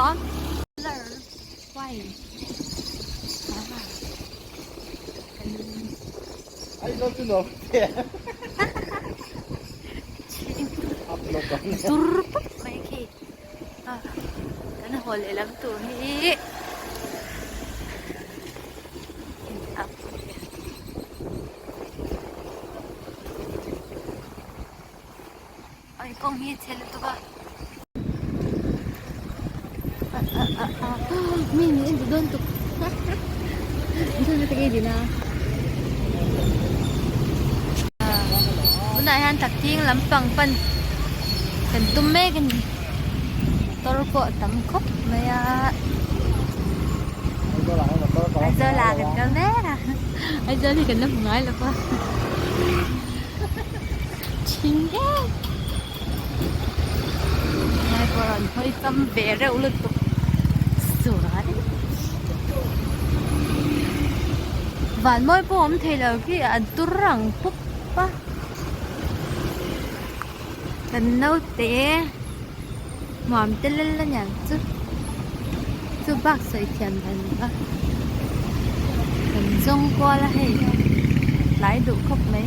có quay Ay, no, tú no. turpot may kid kana hole lang to hi ay kong hi chelo to ba mini ito doon to ito na tagay din na muna yan takting lampang pan kan tumme kan torpo tangkop maya ay do lagat kamera ay do ni kan na bungal pa chinge ay koran hoy tam bere ulut to surat van moi po om thela ki adurang pup pa kan nâu té mỏm tên lên là nhàng chú bác sợi thiền thần á kan rong qua là hay lái đủ khóc mấy